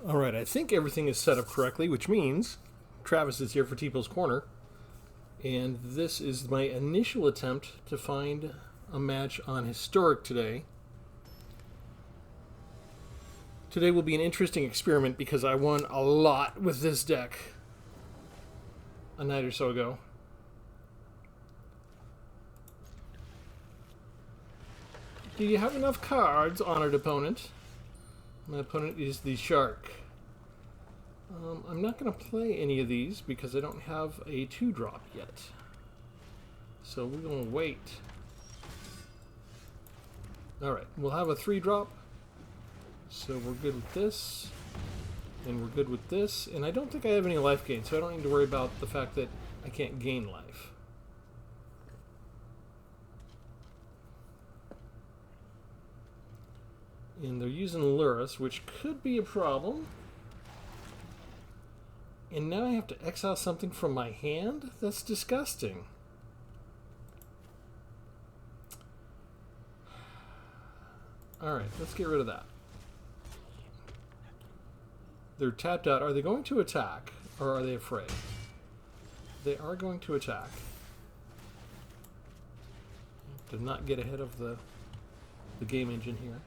All right, I think everything is set up correctly, which means Travis is here for Tpull's Corner. And this is my initial attempt to find a match on Historic today. Today will be an interesting experiment because I won a lot with this deck a night or so ago. Do you have enough cards, honored opponent? My opponent is the Shark. I'm not going to play any of these because I don't have a 2-drop yet. So we're going to wait. Alright, we'll have a 3-drop. So we're good with this. And we're good with this. And I don't think I have any life gain, so I don't need to worry about the fact that I can't gain life. And they're using Lurrus, which could be a problem. And now I have to exile something from my hand? That's disgusting. Alright, let's get rid of that. They're tapped out. Are they going to attack? Or are they afraid? They are going to attack. To not get ahead of the game engine here.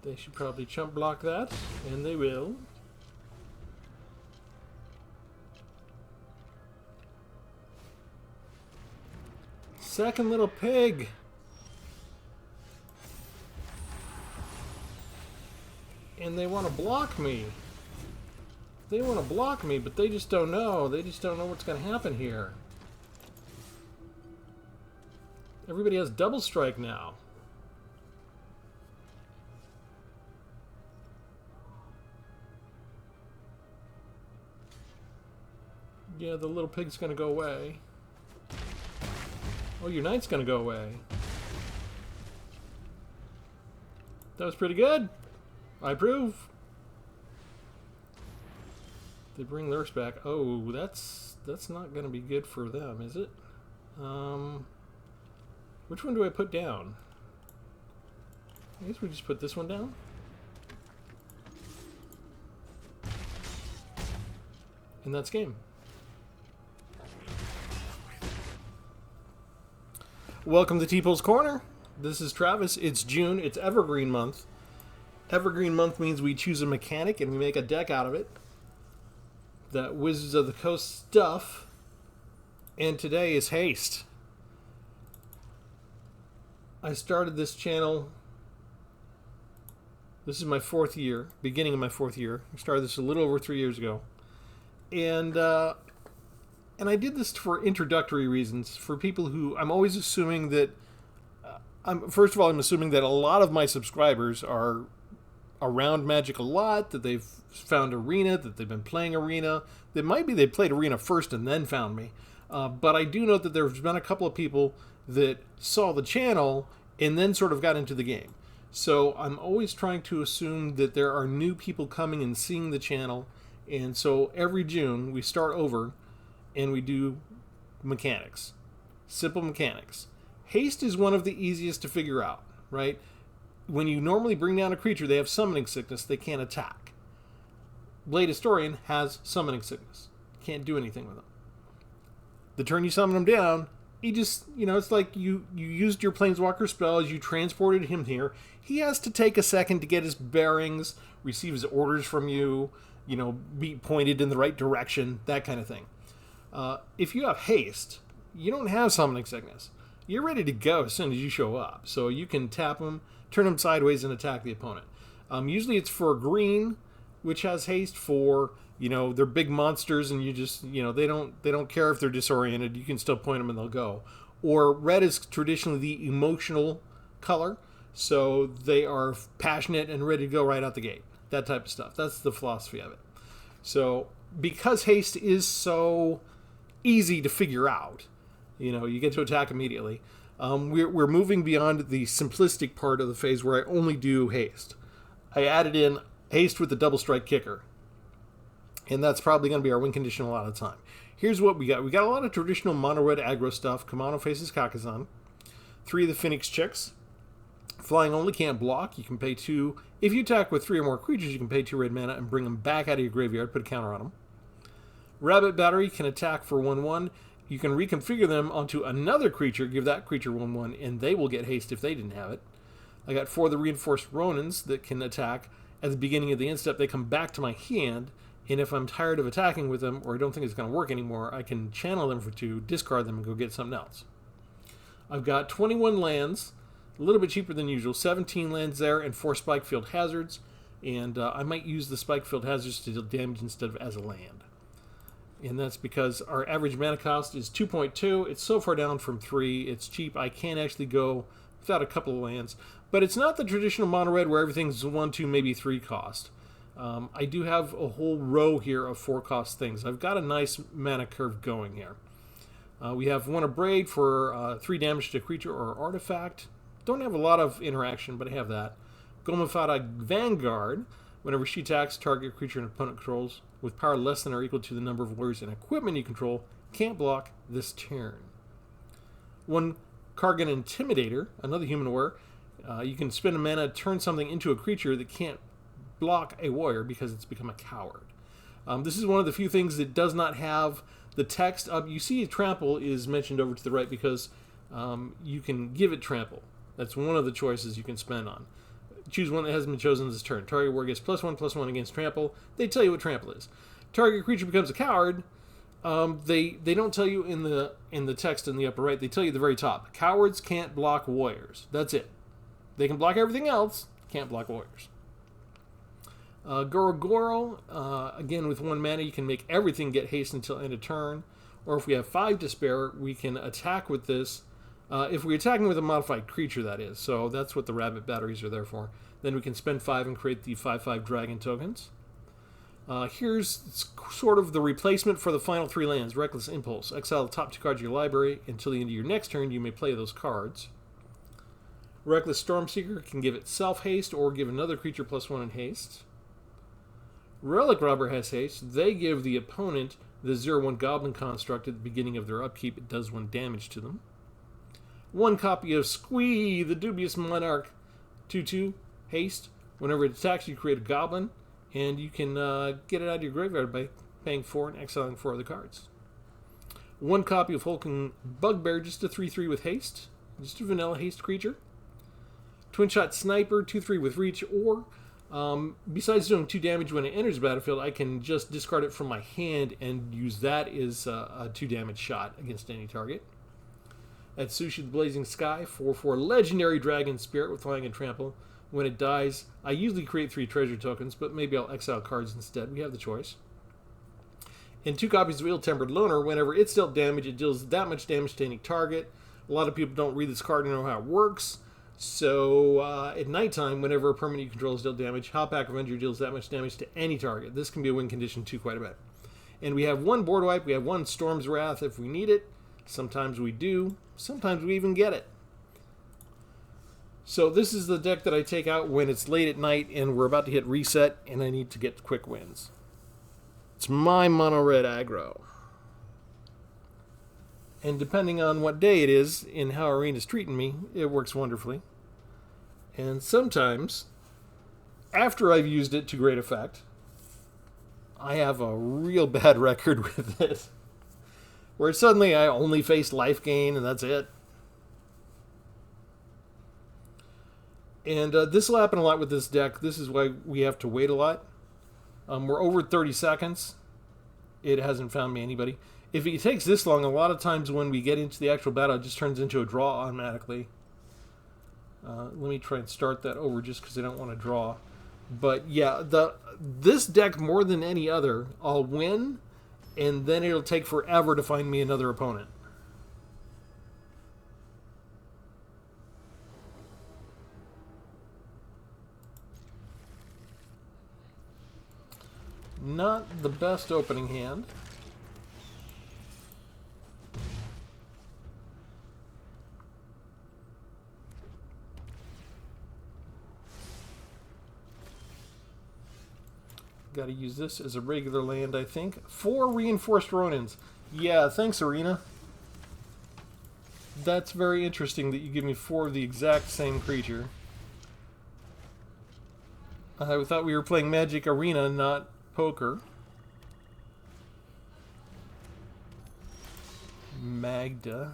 They should probably chump block that, and they will. Second little pig! And they want to block me. They want to block me, but they just don't know. They just don't know what's going to happen here. Everybody has double strike now. Yeah, the little pig's gonna go away. Oh, your knight's gonna go away. That was pretty good. I approve. They bring Lurrus back. Oh, that's not gonna be good for them, is it? Which one do I put down? I guess we just put this one down. And that's game. Welcome to Tpull's Corner. This is Travis. It's June. It's Evergreen Month. Evergreen Month means we choose a mechanic and we make a deck out of it. That Wizards of the Coast stuff. And today is Haste. I started this channel. This is my 4th year. Beginning of my 4th year. I started this a little over 3 years ago. And I did this for introductory reasons, for people who, I'm always assuming that, first of all, I'm assuming that a lot of my subscribers are around Magic a lot, that they've found Arena, that they've been playing Arena. It might be they played Arena first and then found me. But I do note that there's been a couple of people that saw the channel and then sort of got into the game. So I'm always trying to assume that there are new people coming and seeing the channel. And so every June we start over and we do mechanics. Simple mechanics. Haste is one of the easiest to figure out, right? When you normally bring down a creature, they have summoning sickness, they can't attack. Blade Historian has summoning sickness. Can't do anything with them. The turn you summon him down, he just, it's like you used your Planeswalker spells, you transported him here. He has to take a second to get his bearings, receive his orders from you, be pointed in the right direction, that kind of thing. If you have Haste, you don't have summoning sickness. You're ready to go as soon as you show up. So you can tap them, turn them sideways, and attack the opponent. Usually it's for green, which has Haste for, they're big monsters and you just, they don't care if they're disoriented. You can still point them and they'll go. Or red is traditionally the emotional color. So they are passionate and ready to go right out the gate. That type of stuff. That's the philosophy of it. So because Haste is so easy to figure out, you get to attack immediately. We're moving beyond the simplistic part of the phase where I only do Haste. I added in Haste with the double strike kicker. And that's probably going to be our win condition a lot of the time. Here's what we got. We got a lot of traditional mono-red aggro stuff. Kamano faces Kakazan. 3 of the Phoenix Chicks. Flying only, can't block. You can pay 2. If you attack with 3 or more creatures, you can pay 2 red mana and bring them back out of your graveyard, put a counter on them. Rabbit Battery can attack for 1/1. You can reconfigure them onto another creature, give that creature 1/1, and they will get haste if they didn't have it. I got 4 of the Reinforced Ronins that can attack. At the beginning of the end step, they come back to my hand, and if I'm tired of attacking with them, or I don't think it's going to work anymore, I can channel them for 2, discard them, and go get something else. I've got 21 lands, a little bit cheaper than usual, 17 lands there, and 4 Spikefield Hazards, and I might use the Spikefield Hazards to deal damage instead of as a land. And that's because our average mana cost is 2.2. It's so far down from 3. It's cheap. I can actually go without a couple of lands. But it's not the traditional mono red where everything's 1, 2, maybe 3 cost. I do have a whole row here of 4 cost things. I've got a nice mana curve going here. We have 1 Abrade for 3 damage to a creature or artifact. Don't have a lot of interaction, but I have that. Gomafada Vanguard. Whenever she attacks, target creature and opponent controls with power less than or equal to the number of warriors and equipment you control can't block this turn. 1 Kargan Intimidator, another human warrior. You can spend a mana, turn something into a creature that can't block a warrior because it's become a coward. This is one of the few things that does not have the text up. You see Trample is mentioned over to the right because you can give it Trample. That's one of the choices you can spend on. Choose one that hasn't been chosen this turn. Target warrior gets +1/+1 against Trample. They tell you what Trample is. Target creature becomes a coward. They don't tell you in the text in the upper right. They tell you at the very top. Cowards can't block warriors. That's it. They can block everything else. Can't block warriors. Gorogoro, again with 1 mana, you can make everything get haste until end of turn. Or if we have 5 to spare, we can attack with this. If we're attacking with a modified creature, that is. So that's what the rabbit batteries are there for. Then we can spend 5 and create the 5/5 dragon tokens. Here's sort of the replacement for the final 3 lands. Reckless Impulse. Exile the top 2 cards of your library. Until the end of your next turn, you may play those cards. Reckless Stormseeker can give itself haste or give another creature +1 in haste. Relic Robber has haste. They give the opponent the 0/1 Goblin construct at the beginning of their upkeep. It does 1 damage to them. 1 copy of Squee, the Dubious Monarch. 2/2 haste. Whenever it attacks, you create a goblin, and you can get it out of your graveyard by paying 4 and exiling 4 other cards. 1 copy of Hulking Bugbear, just a 3/3 with haste. Just a vanilla haste creature. Twin Shot Sniper, 2/3 with reach, or besides doing 2 damage when it enters the battlefield, I can just discard it from my hand and use that as a 2 damage shot against any target. Atsushi the Blazing Sky, 4/4 Legendary Dragon Spirit with Flying and Trample. When it dies, I usually create 3 treasure tokens, but maybe I'll exile cards instead. We have the choice. And 2 copies of Ill-Tempered Loner. Whenever it's dealt damage, it deals that much damage to any target. A lot of people don't read this card and know how it works. So at nighttime, whenever a permanent you control is dealt damage, Hopback Avenger deals that much damage to any target. This can be a win condition too, quite a bit. And we have 1 board wipe. We have 1 Storm's Wrath if we need it. Sometimes we do. Sometimes we even get it. So this is the deck that I take out when it's late at night and we're about to hit reset and I need to get quick wins. It's my mono red aggro. And depending on what day it is and how Arena's treating me, it works wonderfully. And sometimes, after I've used it to great effect, I have a real bad record with it. Where suddenly I only face life gain and that's it. And this will happen a lot with this deck. This is why we have to wait a lot. We're over 30 seconds. It hasn't found me anybody. If it takes this long, a lot of times when we get into the actual battle, it just turns into a draw automatically. Let me try and start that over just because I don't want to draw. But yeah, this deck more than any other, I'll win, and then it'll take forever to find me another opponent. Not the best opening hand. Got to use this as a regular land, I think. 4 Reinforced Ronins. Yeah, thanks, Arena. That's very interesting that you give me 4 of the exact same creature. I thought we were playing Magic Arena, not poker. Magda.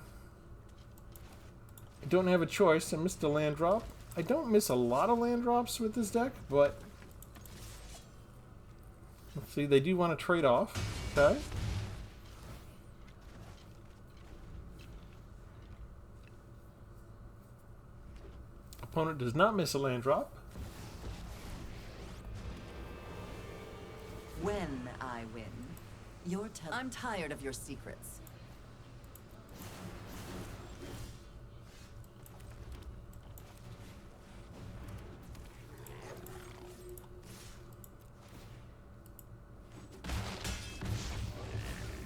I don't have a choice. I missed a land drop. I don't miss a lot of land drops with this deck, but... Let's see, they do want to trade off. Okay. Opponent does not miss a land drop. When I win, I'm tired of your secrets.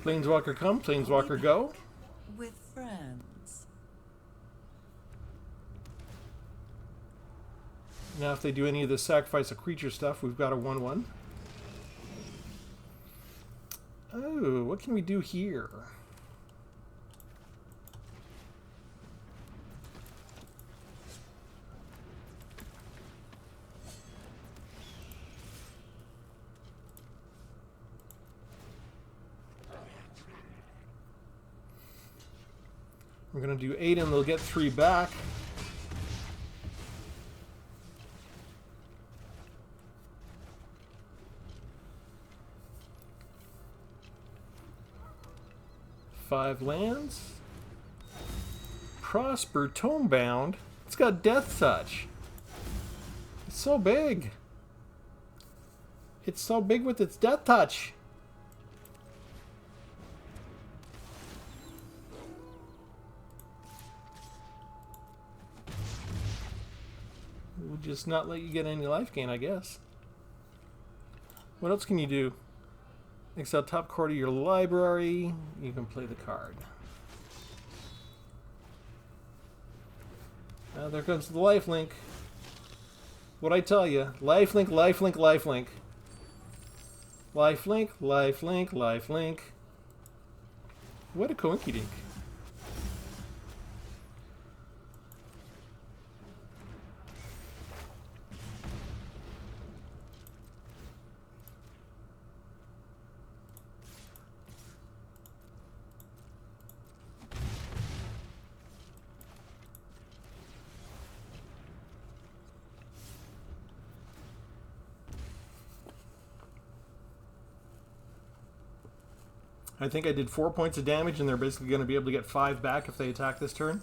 Planeswalker come, Planeswalker go. With friends. Now if they do any of the sacrifice a creature stuff, we've got a 1/1. Oh, what can we do here? We're going to do 8 and they'll get 3 back. Five lands. Prosper, Tomebound. It's got Death Touch. It's so big. It's so big with its Death Touch. We'll just not let you get any life gain, I guess. What else can you do? Exile top card of your library. You can play the card. Now there comes the lifelink. What'd I tell you? Lifelink, lifelink, lifelink. Lifelink, lifelink, lifelink. What a coinkydink. I think I did 4 points of damage, and they're basically going to be able to get 5 back if they attack this turn.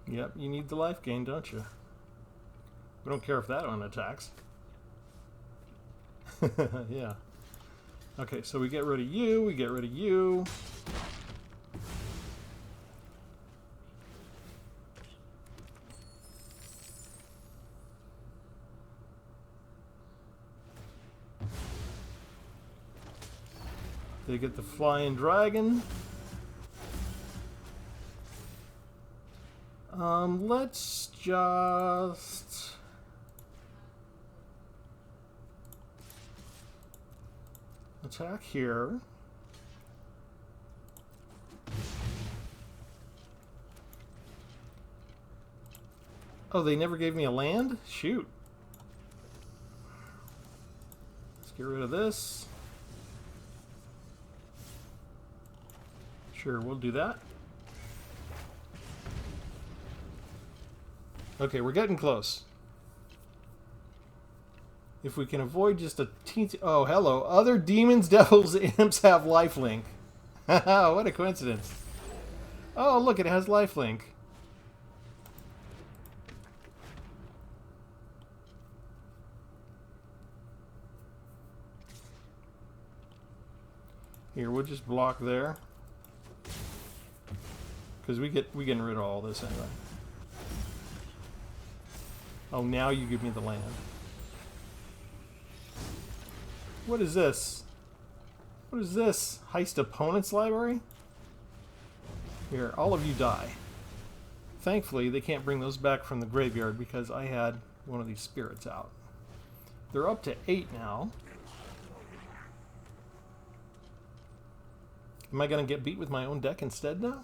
Yep, you need the life gain, don't you? We don't care if that one attacks. Yeah. Okay, so we get rid of you, we get rid of you. They get the flying dragon. Let's just... attack here. Oh, they never gave me a land? Shoot. Let's get rid of this. Sure, we'll do that. Okay, we're getting close. If we can avoid just a teensy... Oh, hello. Other demons, devils, imps have lifelink. Haha, what a coincidence. Oh, look, it has lifelink. Here, we'll just block there. Because we're getting rid of all this anyway. Oh, now you give me the land. What is this? What is this? Heist opponent's library? Here, all of you die. Thankfully, they can't bring those back from the graveyard because I had one of these spirits out. They're up to 8 now. Am I going to get beat with my own deck instead now?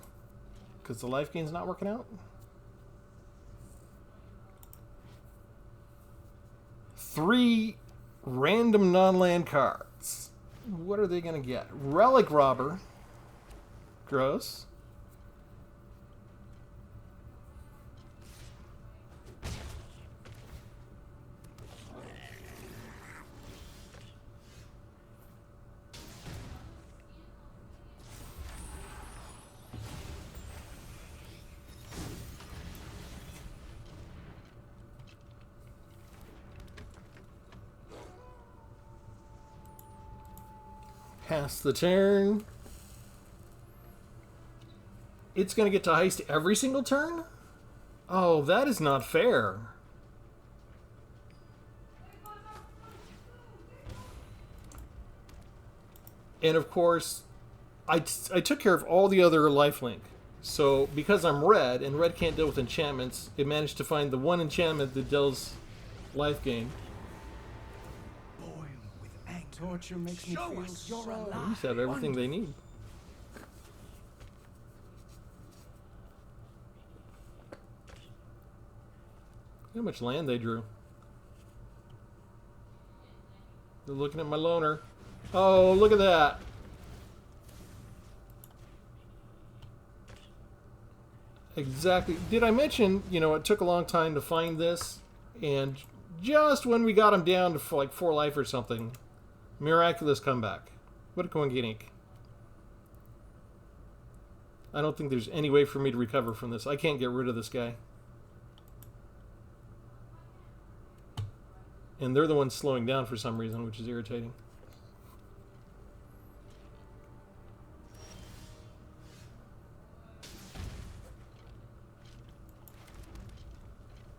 Because the life gain's not working out? 3 random non-land cards. What are they going to get? Relic Robber. Gross. Pass the turn. It's going to get to Haste every single turn? Oh, that is not fair. And of course, I took care of all the other lifelink. So because I'm red, and red can't deal with enchantments, it managed to find the one enchantment that deals life gain. Torture makes me feel you're alive. You have everything they need. How much land they drew. They're looking at my loner. Oh, look at that. Exactly. Did I mention, you know, it took a long time to find this, and just when we got him down to like 4 life or something, miraculous comeback. What a coincidence. I don't think there's any way for me to recover from this. I can't get rid of this guy. And they're the ones slowing down for some reason, which is irritating.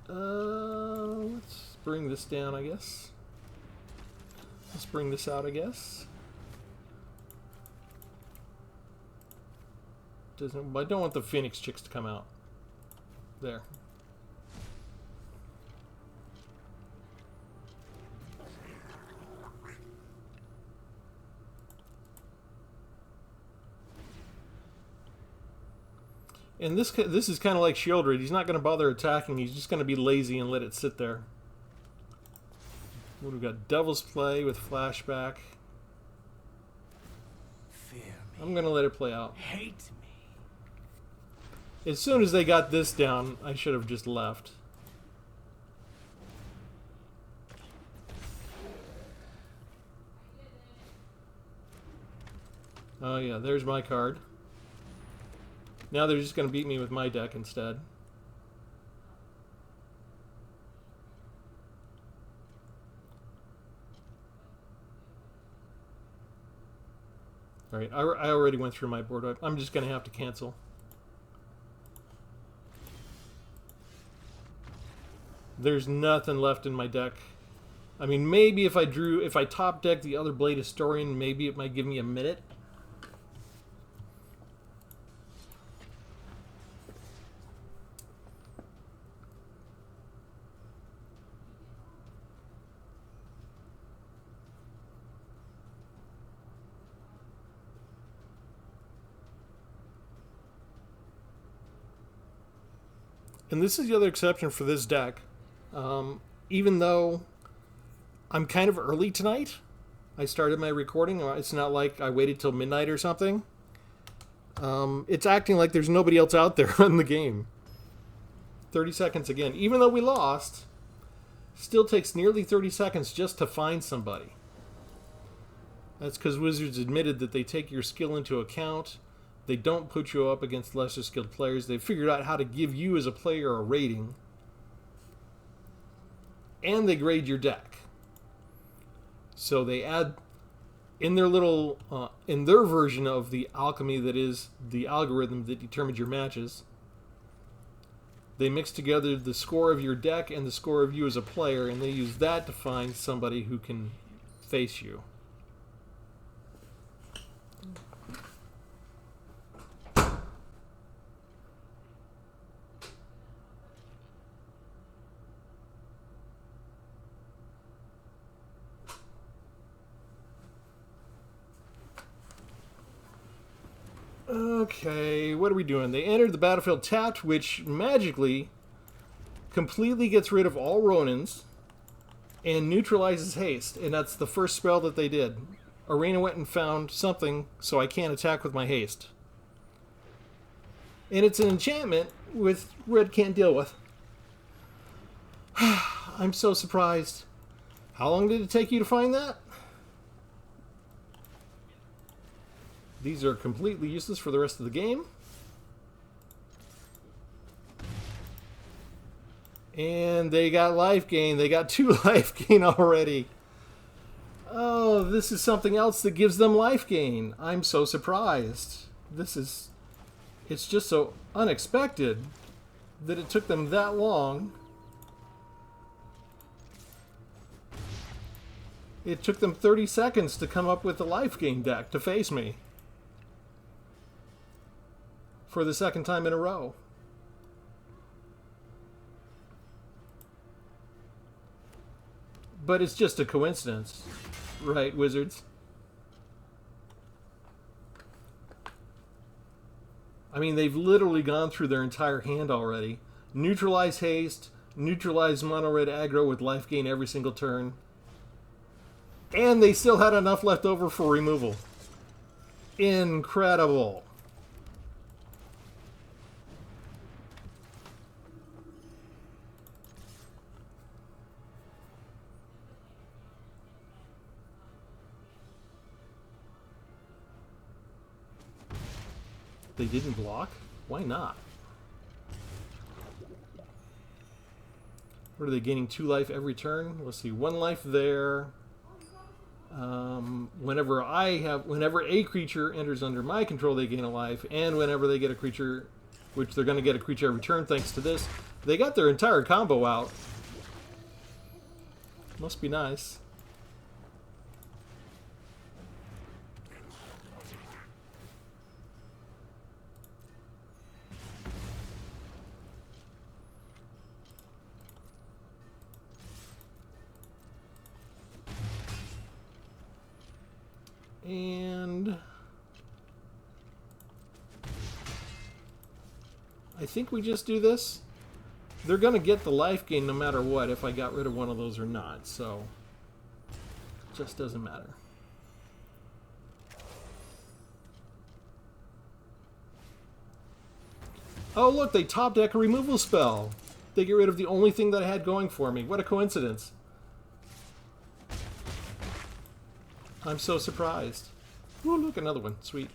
Let's bring this down, I guess. Let's bring this out, I guess. I don't want the Phoenix chicks to come out. There. And this is kind of like Shieldred. He's not going to bother attacking. He's just going to be lazy and let it sit there. We've got Devil's Play with Flashback. Fear me. I'm going to let it play out. Hate me. As soon as they got this down, I should have just left. Oh yeah, there's my card. Now they're just going to beat me with my deck instead. Alright, I already went through my board. I'm just going to have to cancel. There's nothing left in my deck. I mean, maybe if I top deck the other Blade Historian, maybe it might give me a minute. And this is the other exception for this deck. Even though I'm kind of early tonight, I started my recording. It's not like I waited till midnight or something. It's acting like there's nobody else out there in the game. 30 seconds again. Even though we lost, still takes nearly 30 seconds just to find somebody. That's because Wizards admitted that they take your skill into account. They don't put you up against lesser skilled players. They've figured out how to give you as a player a rating. And they grade your deck. So they add in their little, in their version of the alchemy that is the algorithm that determines your matches, they mix together the score of your deck and the score of you as a player, and they use that to find somebody who can face you. Okay, what are we doing? They entered the battlefield tapped, which magically completely gets rid of all Ronins and neutralizes haste, and that's the first spell that they did. Arena went and found something so I can't attack with my haste. And it's an enchantment with red can't deal with. I'm so surprised. How long did it take you to find that? These are completely useless for the rest of the game. And they got life gain. They got 2 life gain already. Oh, this is something else that gives them life gain. I'm so surprised. It's just so unexpected that it took them that long. It took them 30 seconds to come up with the life gain deck to face me. For the second time in a row. But it's just a coincidence. Right, Wizards? I mean, they've literally gone through their entire hand already. Neutralize haste, neutralize mono red aggro with life gain every single turn. And they still had enough left over for removal. Incredible. They didn't block? Why not? What are they gaining? 2 life every turn? Let's see, 1 life there. Whenever a creature enters under my control, they gain a life, and whenever they get a creature, which they're going to get a creature every turn thanks to this, they got their entire combo out. Must be nice. And I think we just do this. They're going to get the life gain no matter what if I got rid of one of those or not, so it just doesn't matter. Oh look, they top deck a removal spell. They get rid of the only thing that I had going for me. What a coincidence. I'm so surprised. Ooh, look, another one. Sweet.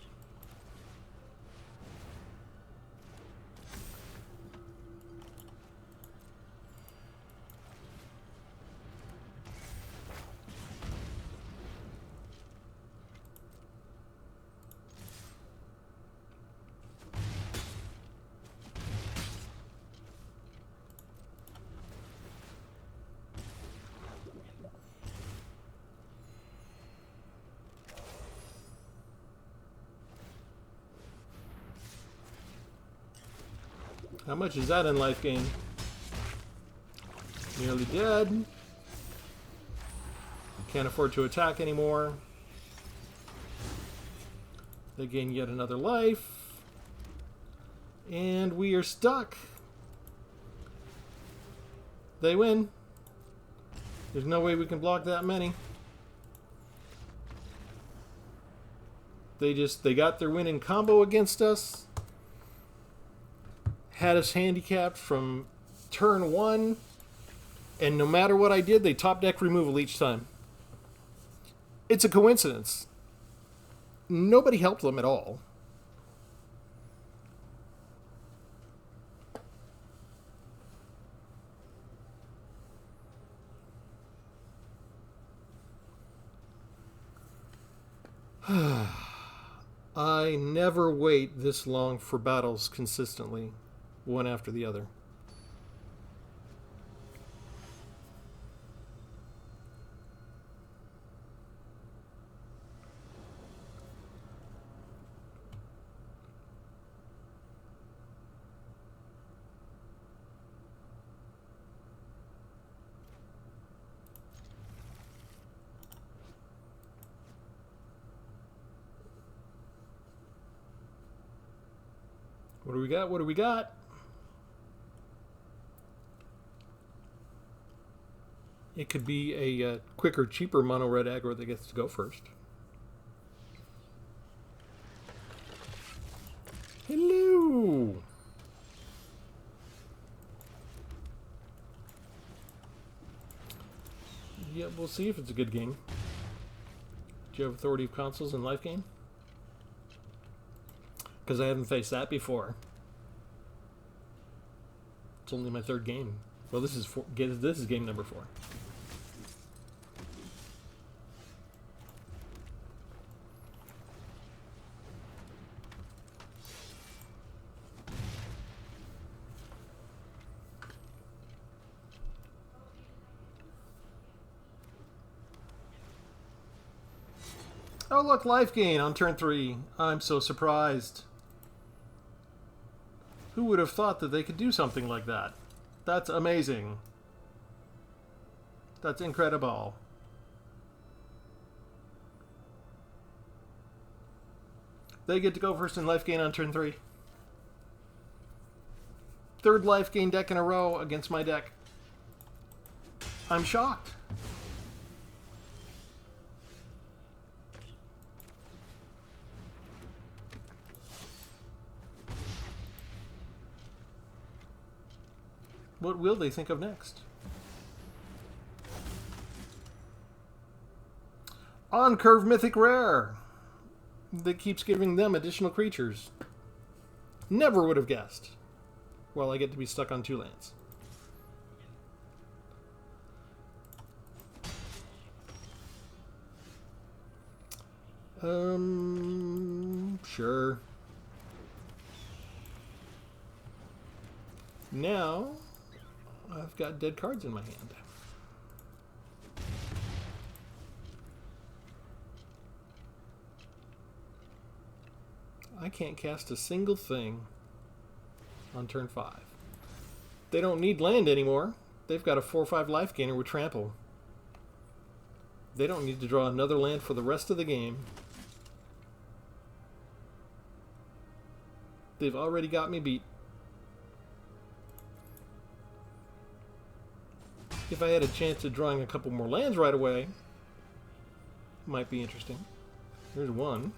How much is that in life gain? Nearly dead. Can't afford to attack anymore. They gain yet another life. And we are stuck. They win. There's no way we can block that many. They got their winning combo against us. Had us handicapped from turn 1, and no matter what I did, they top deck removal each time. It's a coincidence. Nobody helped them at all. I never wait this long for battles consistently. One after the other. What do we got? What do we got? It could be a quicker, cheaper mono red aggro that gets to go first. Hello! Yeah, we'll see if it's a good game. Do you have Authority of Consuls in life game? Because I haven't faced that before. It's only my third game. Well, this is game number 4. Oh, look, life gain on turn 3. I'm so surprised. Who would have thought that they could do something like that? That's amazing. That's incredible. They get to go first in life gain on turn 3. Third life gain deck in a row against my deck. I'm shocked. What will they think of next? On curve mythic rare. That keeps giving them additional creatures. Never would have guessed. Well, I get to be stuck on 2 lands. Sure. Now I've got dead cards in my hand. I can't cast a single thing on turn 5. They don't need land anymore. They've got a 4/5 life gainer with trample. They don't need to draw another land for the rest of the game. They've already got me beat. If I had a chance of drawing a couple more lands right away, might be interesting. Here's one.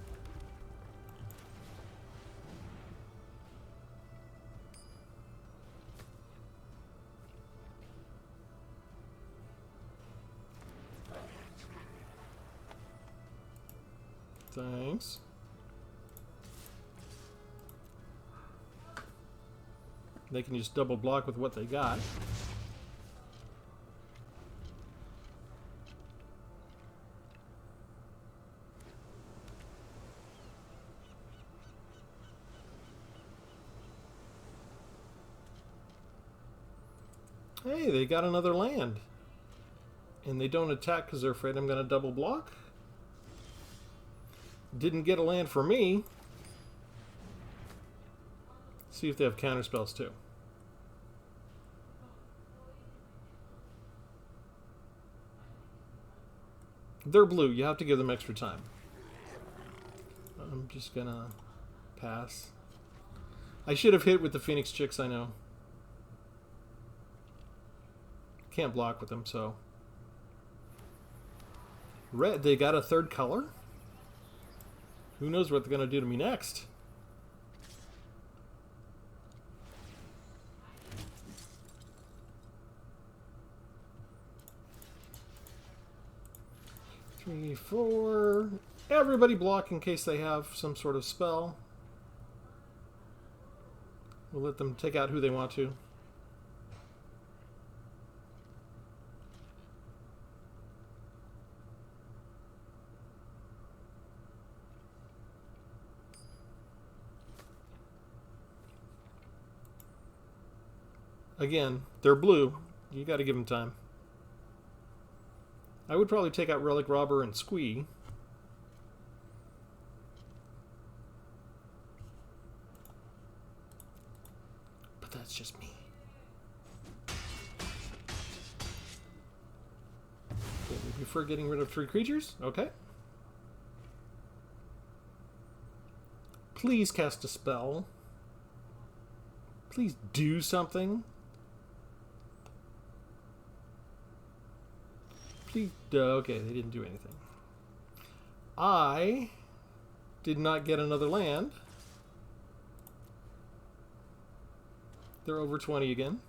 Thanks. They can just double block with what they got. Hey, they got another land. And they don't attack because they're afraid I'm going to double block. Didn't get a land for me. See if they have counterspells too. They're blue. You have to give them extra time. I'm just going to pass. I should have hit with the Phoenix Chicks, I know. Can't block with them, so. Red, they got a third color? Who knows what they're going to do to me next? Three, 4. Everybody block in case they have some sort of spell. We'll let them take out who they want to. Again, they're blue. You got to give them time. I would probably take out Relic Robber and Squee. But that's just me. Okay, we prefer getting rid of 3 creatures? Okay. Please cast a spell. Please do something. Please. Okay, they didn't do anything. I did not get another land. They're over 20 again.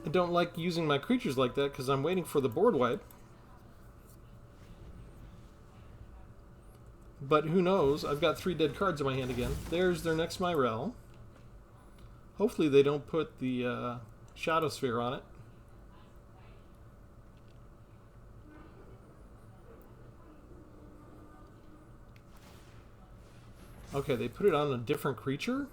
I don't like using my creatures like that because I'm waiting for the board wipe. But who knows? I've got 3 dead cards in my hand again. There's their next Myrel. Hopefully they don't put the Shadow Sphere on it. Okay, they put it on a different creature?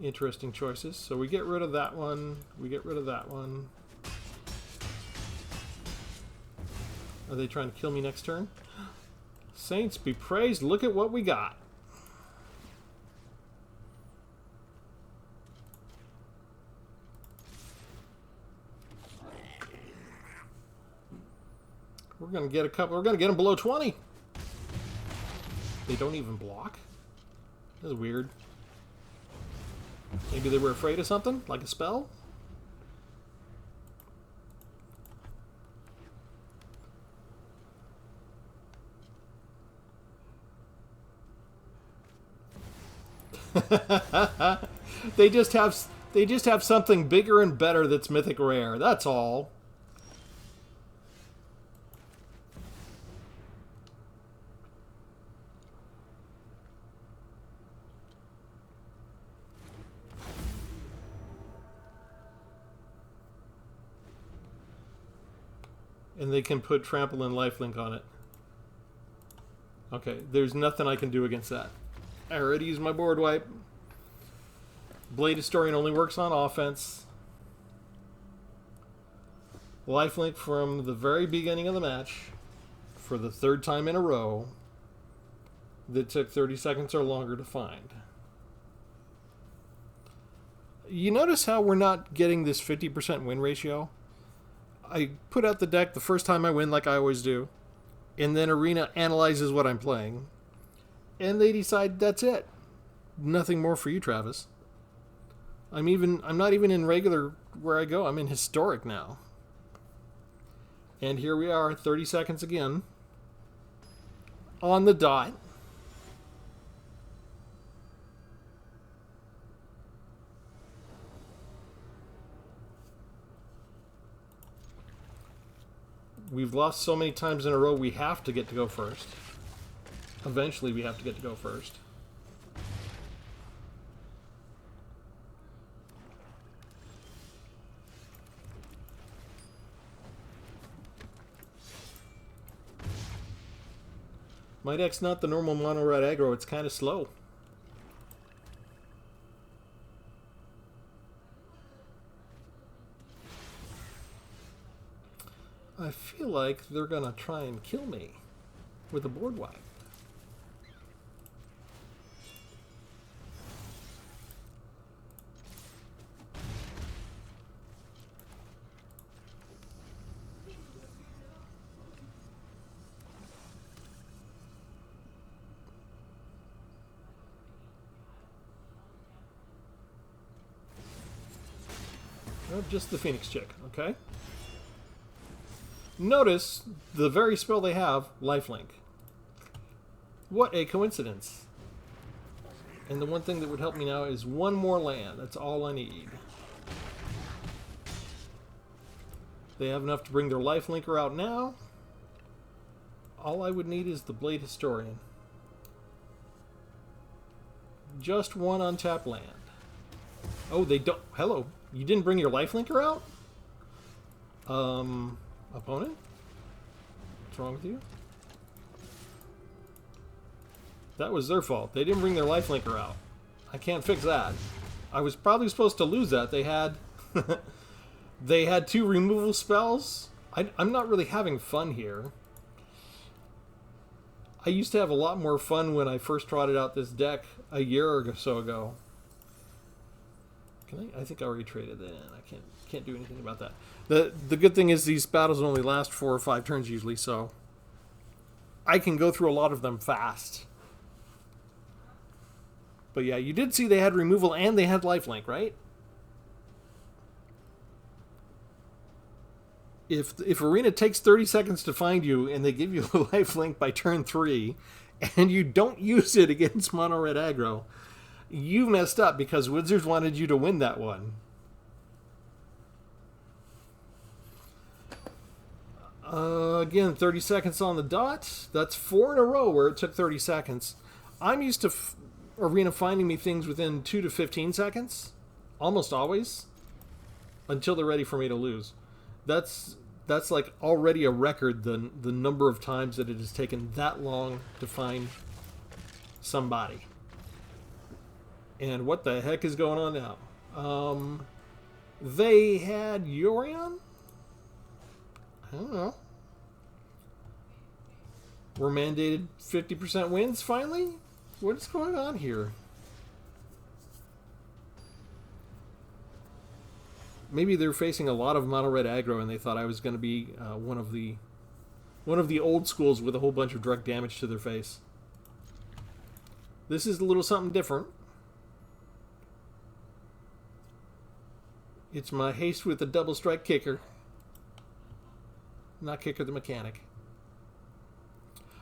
Interesting choices. So we get rid of that one. We get rid of that one. Are they trying to kill me next turn? Saints be praised. Look at what we got. We're going to get a couple. We're going to get them below 20. They don't even block? That's weird. Maybe they were afraid of something? Like a spell? They just have something bigger and better that's mythic rare. That's all. And they can put Trample and Lifelink on it. Okay, there's nothing I can do against that. I already used my board wipe. Blade Historian only works on offense. Lifelink from the very beginning of the match for the 3rd time in a row that took 30 seconds or longer to find. You notice how we're not getting this 50% win ratio? I put out the deck the first time I win, like I always do, and then Arena analyzes what I'm playing, and they decide that's it. Nothing more for you, Travis. I'm not even in regular where I go. I'm in historic now. And here we are, 30 seconds again. On the dot. We've lost so many times in a row, we have to get to go first. Eventually, we have to get to go first. My deck's not the normal mono red aggro, it's kind of slow. I feel like they're gonna try and kill me with a board wipe. Oh, just the Phoenix chick, okay? Notice the very spell they have, Lifelink. What a coincidence. And the one thing that would help me now is one more land. That's all I need. They have enough to bring their Lifelinker out now. All I would need is the Blade Historian. Just one untapped land. Oh, they don't... Hello. You didn't bring your Lifelinker out? Opponent? What's wrong with you? That was their fault. They didn't bring their Lifelinker out. I can't fix that. I was probably supposed to lose that. They had... they had 2 removal spells. I'm not really having fun here. I used to have a lot more fun when I first trotted out this deck a year or so ago. Can I think I already traded that in. I can't do anything about that. The good thing is these battles only last 4 or 5 turns usually, so I can go through a lot of them fast. But yeah, you did see they had removal and they had lifelink, right? If Arena takes 30 seconds to find you and they give you a lifelink by turn 3 and you don't use it against mono red aggro, you messed up because Wizards wanted you to win that one. Again, 30 seconds on the dot. That's 4 in a row where it took 30 seconds. I'm used to Arena finding me things within 2 to 15 seconds. Almost always. Until they're ready for me to lose. That's like already a record, the number of times that it has taken that long to find somebody. And what the heck is going on now? They had Yorion? I don't know. We're mandated 50% wins finally? What's going on here? Maybe they're facing a lot of mono red aggro and they thought I was going to be one of the old schools with a whole bunch of direct damage to their face. This is a little something different. It's my Haste with a double strike kicker. Not Kicker the mechanic.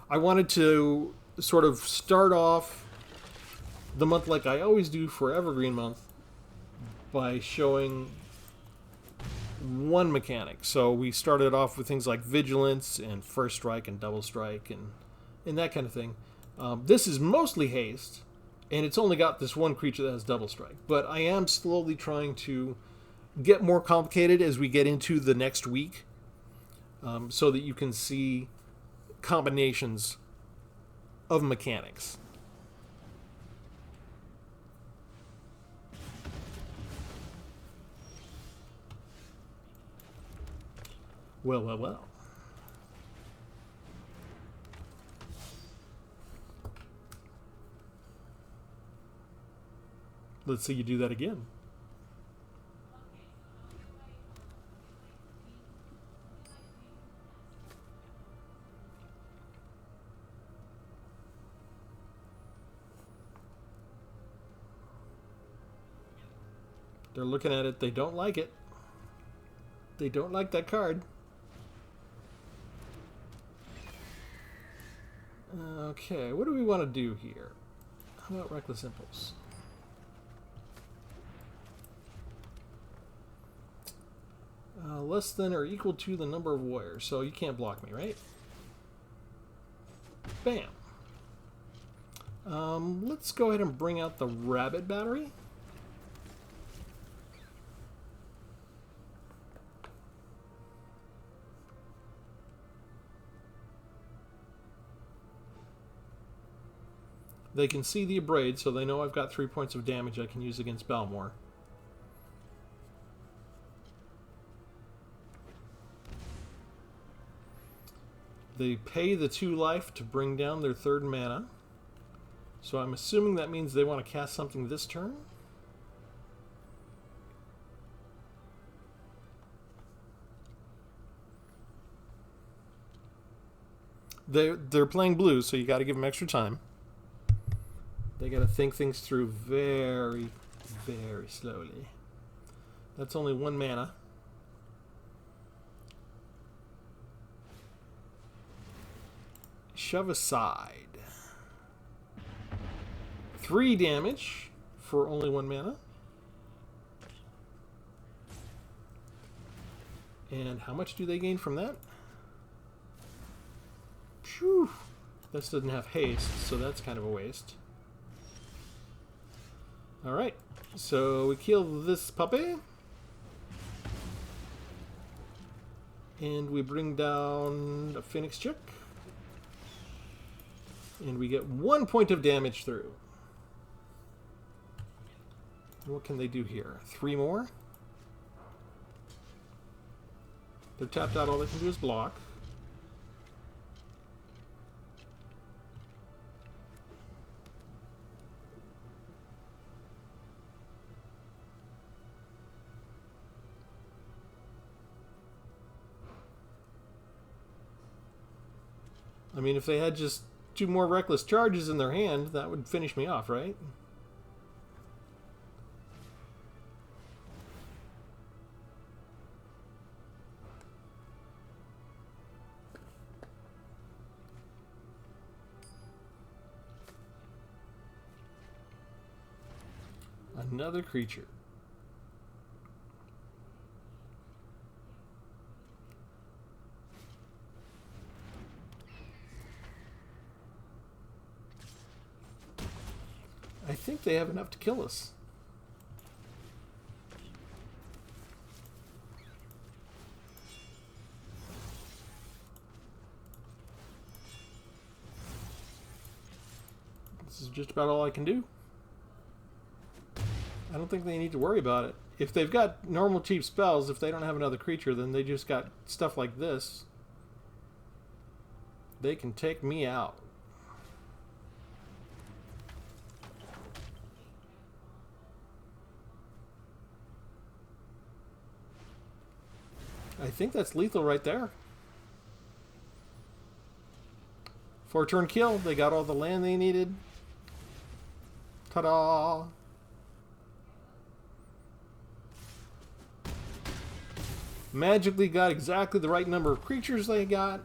I wanted to sort of start off the month like I always do for Evergreen Month by showing one mechanic. So we started off with things like Vigilance and First Strike and Double Strike and that kind of thing. This is mostly Haste, and it's only got this one creature that has Double Strike. But I am slowly trying to get more complicated as we get into the next week, so that you can see combinations of mechanics. Well, well, well. Let's see you do that again. They're looking at it. They don't like it. They don't like that card. Okay, what do we want to do here? How about Reckless Impulse? Less than or equal to the number of warriors. So you can't block me, right? Bam. Let's go ahead and bring out the Rabbit Battery. They can see the Abrade, so they know I've got 3 points of damage I can use against Balmor. They pay the 2 life to bring down their 3rd mana. So I'm assuming that means they want to cast something this turn. They're playing blue, so you got to give them extra time. They got to think things through very, very slowly. That's only 1 mana. Shove aside. 3 damage for only 1 mana. And how much do they gain from that? Phew. This doesn't have haste, so that's kind of a waste. Alright, so we kill this puppy. And we bring down a Phoenix Chick. And we get 1 point of damage through. What can they do here? 3 more? They're tapped out, all they can do is block. I mean, if they had just 2 more reckless charges in their hand, that would finish me off, right? Another creature. I think they have enough to kill us. This is just about all I can do. I don't think they need to worry about it. If they've got normal cheap spells, if they don't have another creature, then they just got stuff like this. They can take me out. I think that's lethal right there. 4-turn kill. They got all the land they needed. Ta-da! Magically got exactly the right number of creatures they got.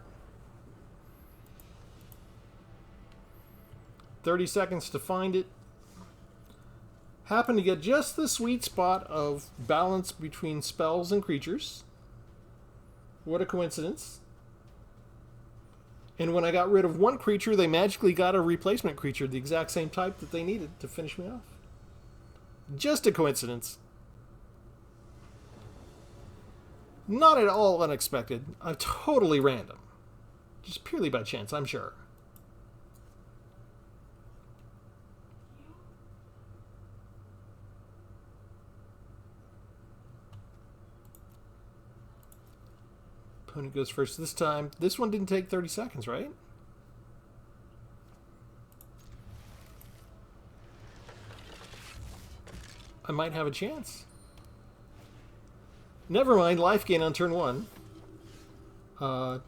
30 seconds to find it. Happened to get just the sweet spot of balance between spells and creatures. What a coincidence. And when I got rid of one creature, they magically got a replacement creature, the exact same type that they needed to finish me off. Just a coincidence. Not at all unexpected. Totally random. Just purely by chance, I'm sure. Opponent goes first this time. This one didn't take 30 seconds, right? I might have a chance. Never mind, life gain on turn 1. Kmart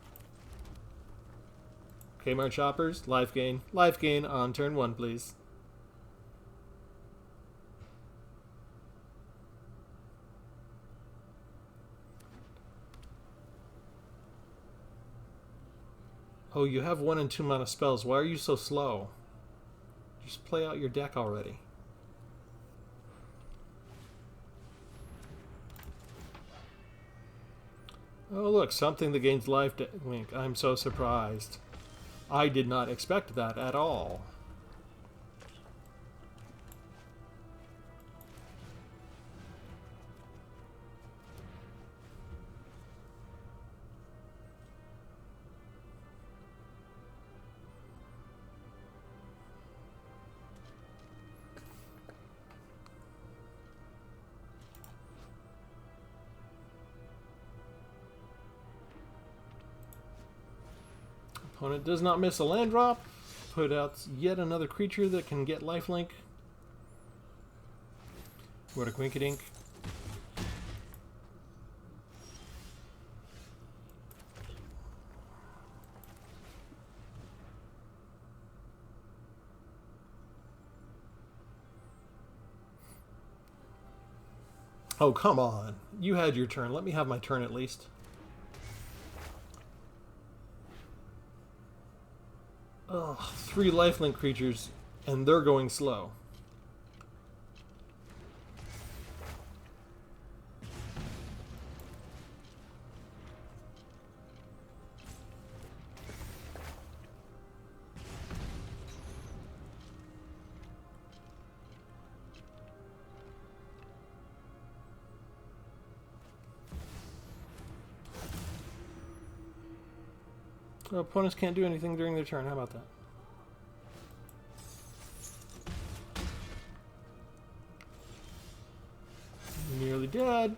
shoppers, life gain. Life gain on turn 1, please. Oh, you have 1 and 2 mana spells. Why are you so slow? Just play out your deck already. Oh, look, something that gains life link. I'm so surprised. I did not expect that at all. Opponent does not miss a land drop. Put out yet another creature that can get lifelink. What a quinkydink. Oh, come on. You had your turn. Let me have my turn at least. Ugh, 3 lifelink creatures, and they're going slow. Opponents can't do anything during their turn. How about that? Nearly dead.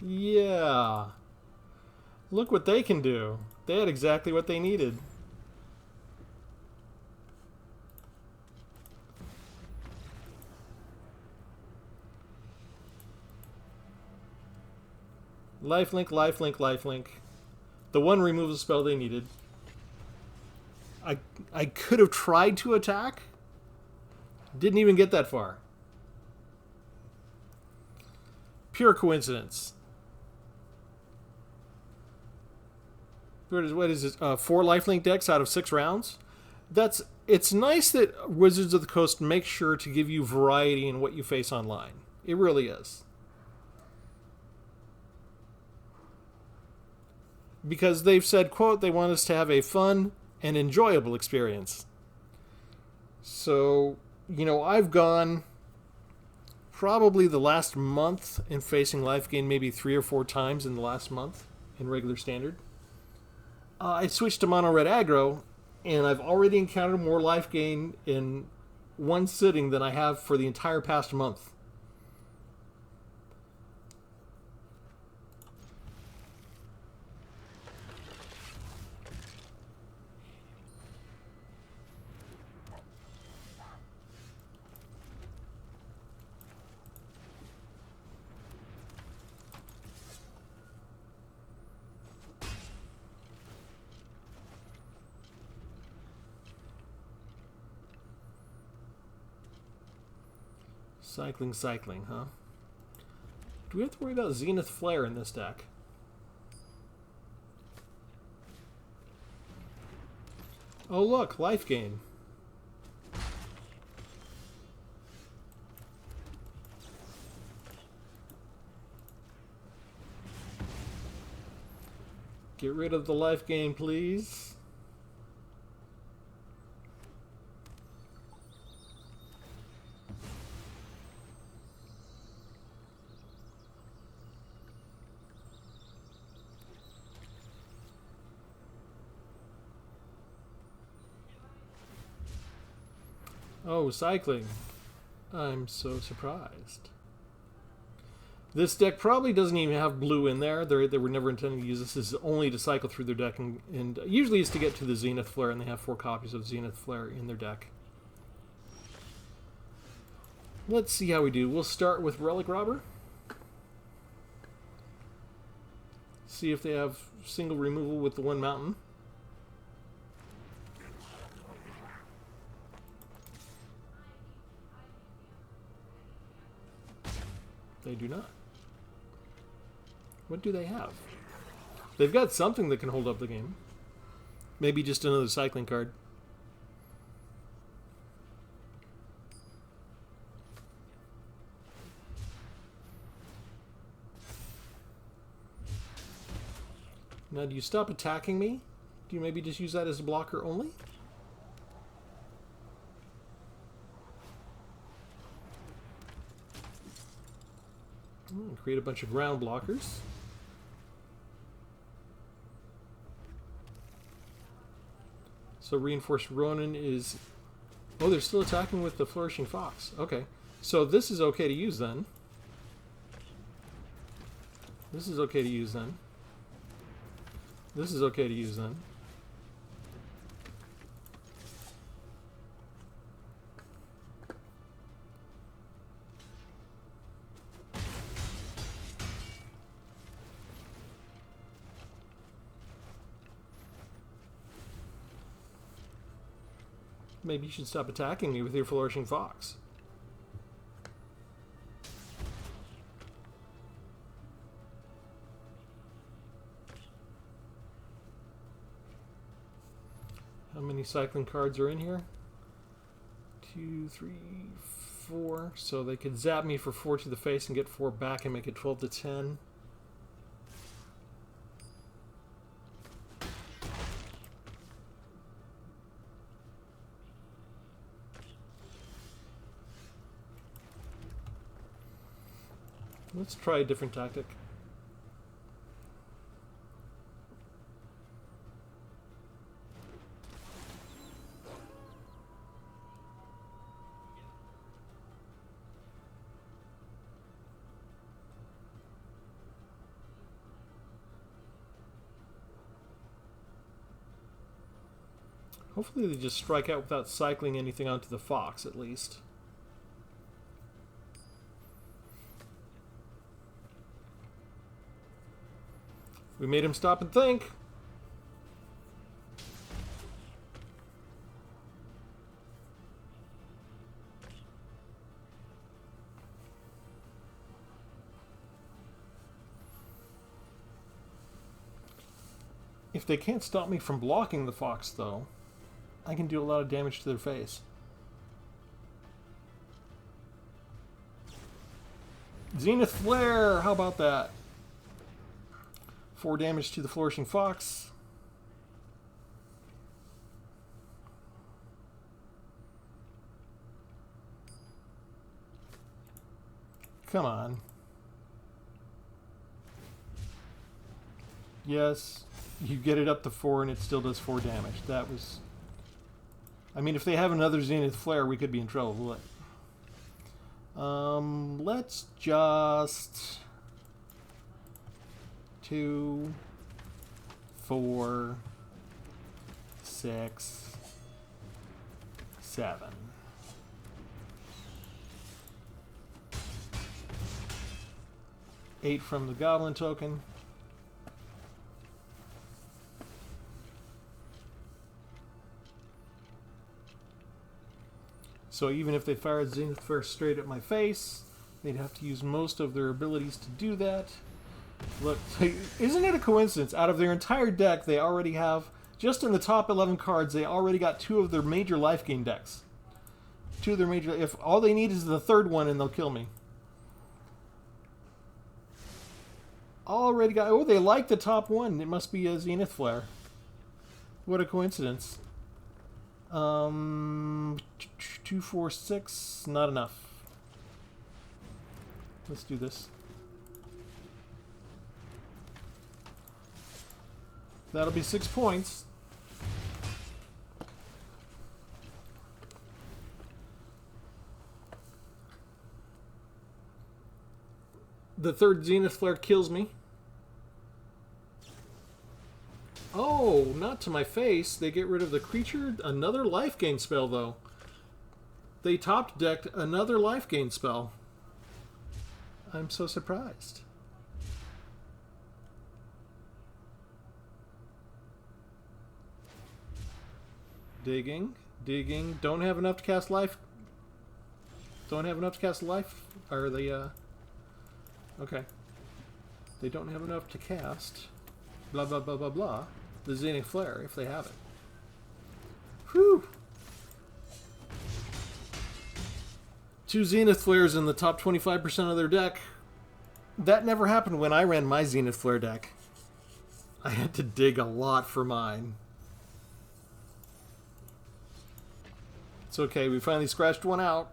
Yeah. Look what they can do. They had exactly what they needed. Lifelink, lifelink, lifelink. The one removal spell they needed. I could have tried to attack. Didn't even get that far. Pure coincidence. What is it? 4 lifelink decks out of 6 rounds? It's nice that Wizards of the Coast makes sure to give you variety in what you face online. It really is. Because they've said, quote, they want us to have a fun and enjoyable experience. So, you know, I've gone probably the last month in facing life gain maybe 3 or 4 times in the last month in regular standard. I switched to mono red aggro, and I've already encountered more life gain in one sitting than I have for the entire past month. Cycling, huh? Do we have to worry about Zenith Flare in this deck? Oh look, life gain. Get rid of the life gain, please. Oh, cycling. I'm so surprised. This deck probably doesn't even have blue in there. They were never intending to use this. This is only to cycle through their deck, and usually it's to get to the Zenith Flare, and they have 4 copies of Zenith Flare in their deck. Let's see how we do. We'll start with Relic Robber. See if they have single removal with the 1 mountain. They do not. What do they have? They've got something that can hold up the game. Maybe just another cycling card. Now, do you stop attacking me? Do you maybe just use that as a blocker only? Create a bunch of ground blockers. So Reinforced Ronin is... Oh, they're still attacking with the Flourishing Fox. Okay. So this is okay to use then. This is okay to use then. This is okay to use then. Maybe you should stop attacking me with your Flourishing Fox. How many cycling cards are in here? 2, 3, 4. So they could zap me for 4 to the face and get 4 back and make it 12 to 10. Let's try a different tactic. Hopefully they just strike out without cycling anything onto the Fox, at least. We made him stop and think. If they can't stop me from blocking the Fox, though, I can do a lot of damage to their face. Zenith Flare! How about that? 4 damage to the Flourishing Fox. Come on. Yes, you get it up to 4 and it still does 4 damage. That was... I mean, if they have another Zenith Flare, we could be in trouble. Let's just... 2, 4, 6, 7. Eight from the Goblin token. So even if they fired Zenith Flare straight at my face, they'd have to use most of their abilities to do that. Look, isn't it a coincidence? Out of their entire deck, they already have, just in the top 11 cards, they already got 2 of their major life gain decks. 2 of their major... If all they need is the 3rd one and they'll kill me. Already got... Oh, they like the top one. It must be a Zenith Flare. What a coincidence. 2, 4, 6. Not enough. Let's do this. That'll be 6 points. The 3rd Zenith Flare kills me. Oh, not to my face. They get rid of the creature. Another life gain spell, though. They top decked another life gain spell. I'm so surprised. Digging, digging. Don't have enough to cast life. Don't have enough to cast life. Are they, okay. They don't have enough to cast. Blah, blah, blah, blah, blah. The Zenith Flare, if they have it. Whew! 2 Zenith Flares in the top 25% of their deck. That never happened when I ran my Zenith Flare deck. I had to dig a lot for mine. It's okay, we finally scratched one out.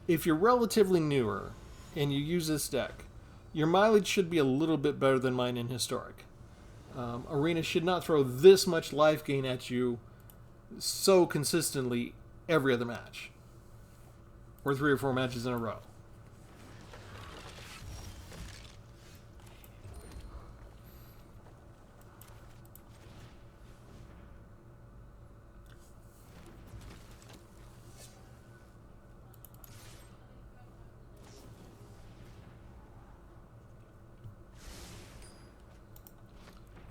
If you're relatively newer and you use this deck, your mileage should be a little bit better than mine in Historic. Arena should not throw this much life gain at you so consistently every other match. Or 3 or 4 matches in a row.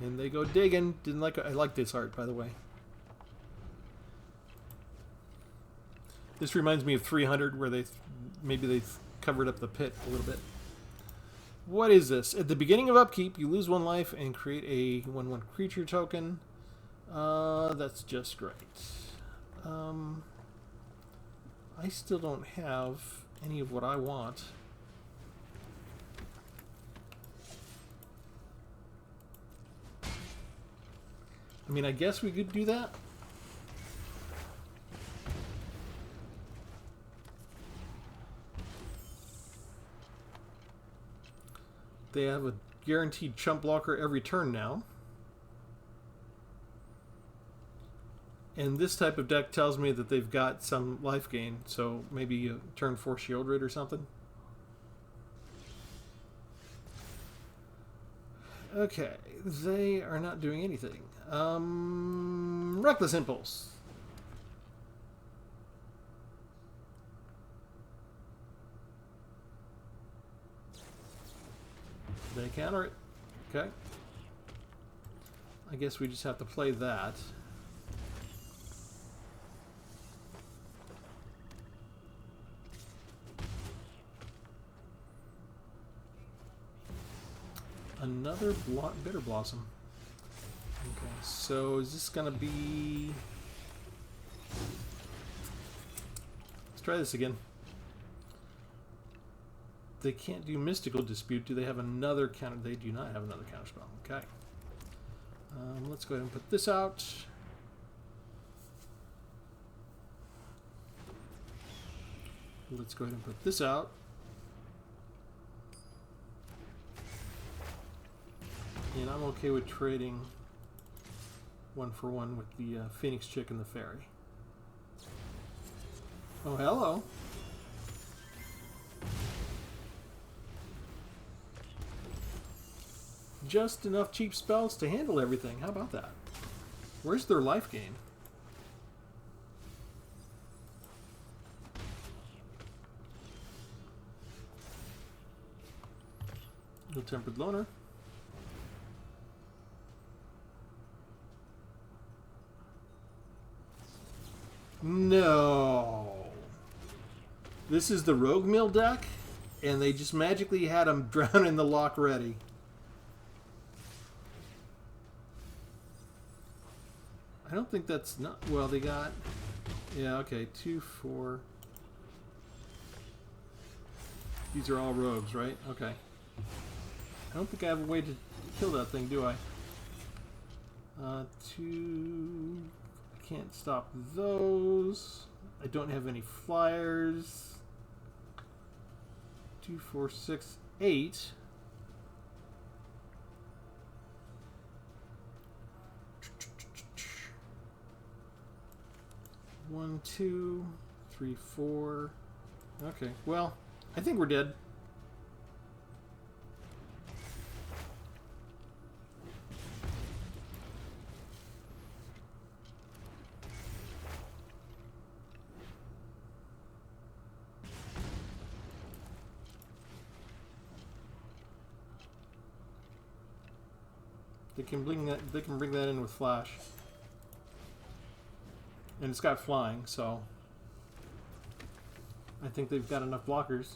And they go digging. Didn't like. I like this art, by the way. This reminds me of 300, where maybe they covered up the pit a little bit. What is this? At the beginning of upkeep, you lose 1 life and create a 1/1 creature token. That's just great. I still don't have any of what I want. I mean, I guess we could do that. They have a guaranteed chump blocker every turn now. And this type of deck tells me that they've got some life gain, so maybe a turn 4 Shieldred or something. Okay, they are not doing anything. Reckless Impulse. They counter it. Okay. I guess we just have to play that. Another Bitter Blossom. Okay, so is this gonna be... Let's try this again. They can't do Mystical Dispute. Do they have another counter? They do not have another counterspell. Okay. Let's go ahead and put this out. Let's go ahead and put this out. And I'm okay with trading 1-for-1 with the Phoenix Chick and the Fairy. Oh, hello. Just enough cheap spells to handle everything. How about that? Where's their life gain? No Tempered Loner. No. This is the Rogue Mill deck, and they just magically had him drown in the lock ready. I don't think that's not... Well, they got... Yeah, okay. 2, 4... These are all rogues, right? Okay. I don't think I have a way to kill that thing, do I? 2... I can't stop those. I don't have any flyers. 2, 4, 6, 8... 1, 2, 3, 4. Okay, well, I think we're dead. They can bring that. They can bring that in with Flash. And it's got flying, so I think they've got enough blockers.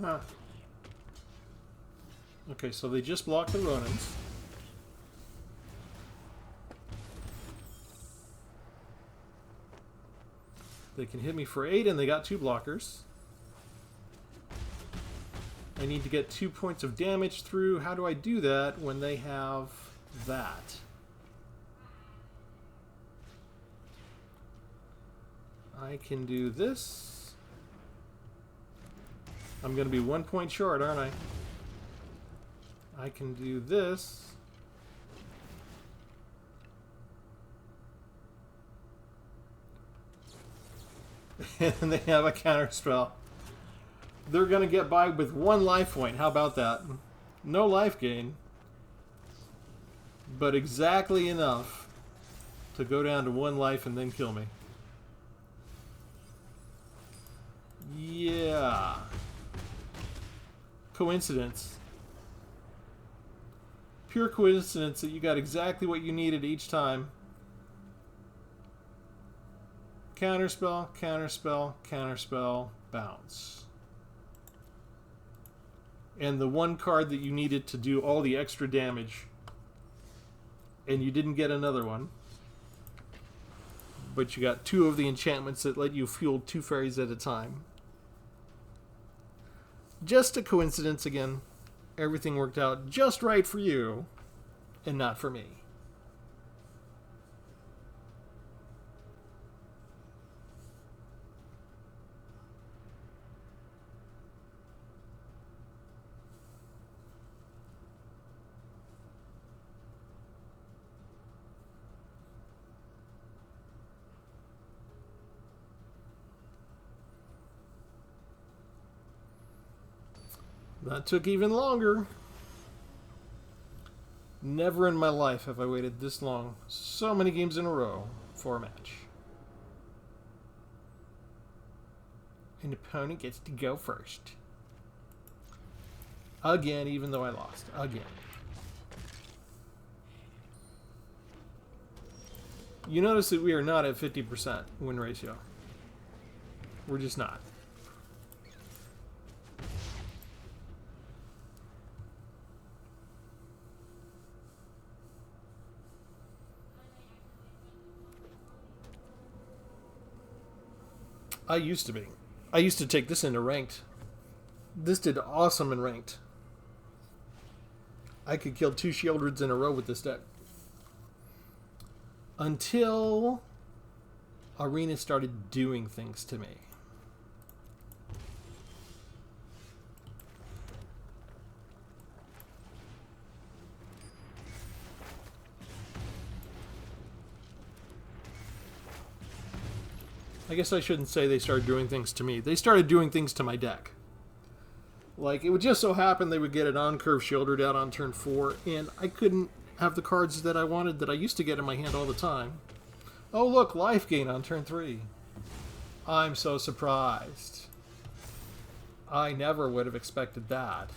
Huh. Okay, so they just blocked the Ronins. They can hit me for 8, and they got 2 blockers. I need to get 2 points of damage through. How do I do that when they have that? I can do this. I'm going to be 1 point short, aren't I? I can do this. And they have a counter spell. They're going to get by with 1 life point. How about that? No life gain. But exactly enough to go down to 1 life and then kill me. Yeah. Coincidence. Pure coincidence that you got exactly what you needed each time. Counterspell, counterspell, counterspell, bounce. And the 1 card that you needed to do all the extra damage. And you didn't get another one. But you got 2 of the enchantments that let you fuel 2 fairies at a time. Just a coincidence again. Everything worked out just right for you. And not for me. That took even longer. Never in my life have I waited this long, so many games in a row, for a match. An opponent gets to go first. Again, even though I lost. Again. You notice that we are not at 50% win ratio. We're just not. I used to be. I used to take this into ranked. This did awesome in ranked. I could kill 2 Shieldreds in a row with this deck. Until Arena started doing things to me. I guess I shouldn't say they started doing things to me. They started doing things to my deck. Like, it would just so happen they would get an on-curve Shieldred out on turn 4, and I couldn't have the cards that I wanted that I used to get in my hand all the time. Oh, look, life gain on turn 3. I'm so surprised. I never would have expected that.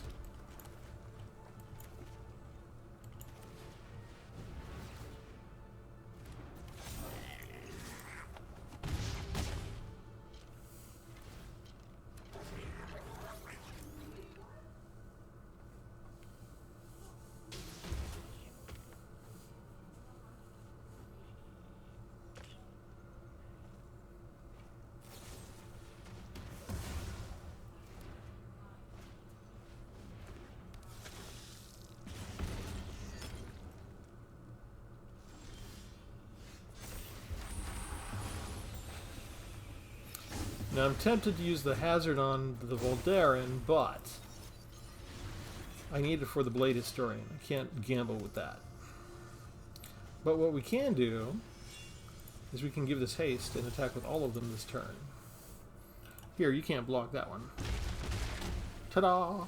Now I'm tempted to use the hazard on the Voldaren, but I need it for the Blade Historian. I can't gamble with that. But what we can do is we can give this haste and attack with all of them this turn. Here, you can't block that one. Ta-da!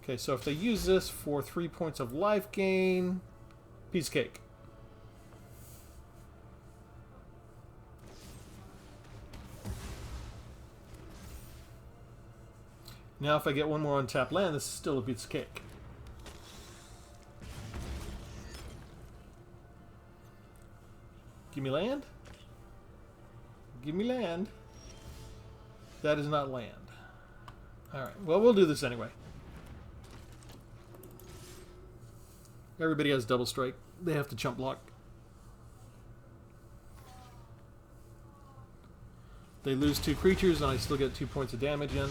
Okay, so if they use this for 3 points of life gain, piece of cake. Now if I get one more untapped land, this is still a piece of cake. Give me land? Give me land. That is not land. Alright, well, we'll do this anyway. Everybody has double strike. They have to chump block. They lose 2 creatures and I still get 2 points of damage in.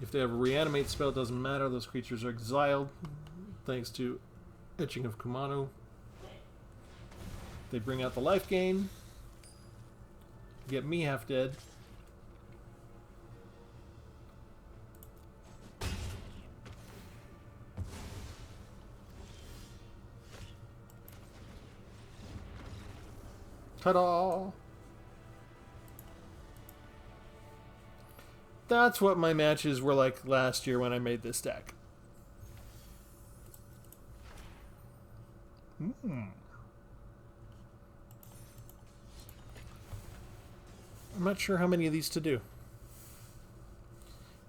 If they have a reanimate spell, it doesn't matter. Those creatures are exiled thanks to Etching of Kumano. They bring out the life gain. Get me half dead. Ta-da! That's what my matches were like last year when I made this deck. I'm not sure how many of these to do.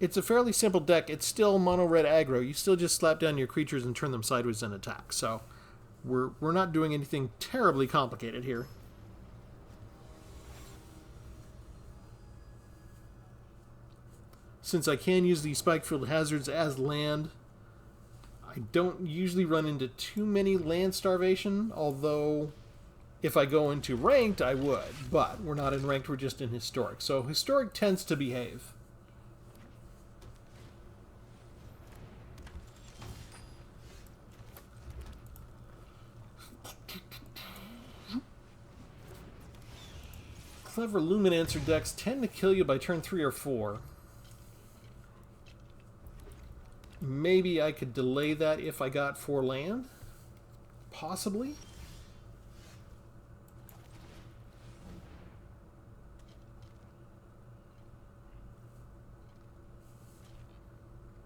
It's a fairly simple deck. It's still mono-red aggro. You still just slap down your creatures and turn them sideways and attack. So we're not doing anything terribly complicated here. Since I can use these Spikefield hazards as land, I don't usually run into too many land starvation, although if I go into ranked, I would. But we're not in ranked, we're just in historic. So historic tends to behave. Clever Luminancer decks tend to kill you by turn 3 or 4. Maybe I could delay that if I got 4 land? Possibly?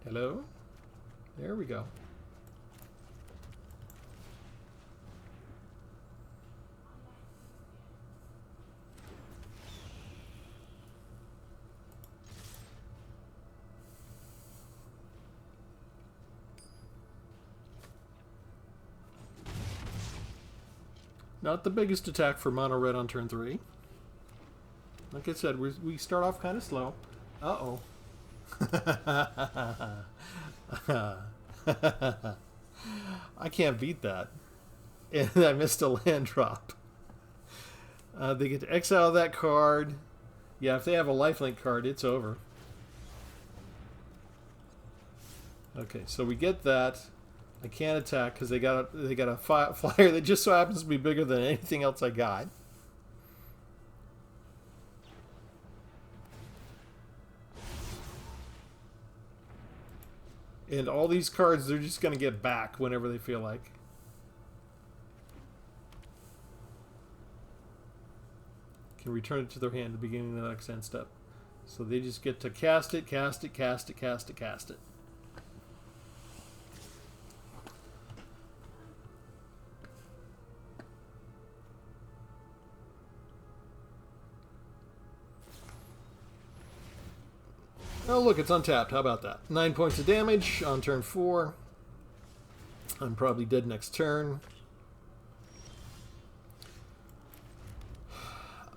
Hello? There we go. Not the biggest attack for mono red on turn 3. Like I said, we start off kind of slow. Uh-oh. I can't beat that. And I missed a land drop. They get to exile that card. Yeah, if they have a lifelink card, it's over. Okay, so we get that. I can't attack because they got a flyer that just so happens to be bigger than anything else I got. And all these cards, they're just going to get back whenever they feel like. Can return it to their hand at the beginning of the next end step. So they just get to cast it, cast it, cast it, cast it, cast it. Oh, look, it's untapped. How about that? 9 points of damage on turn 4. I'm probably dead next turn.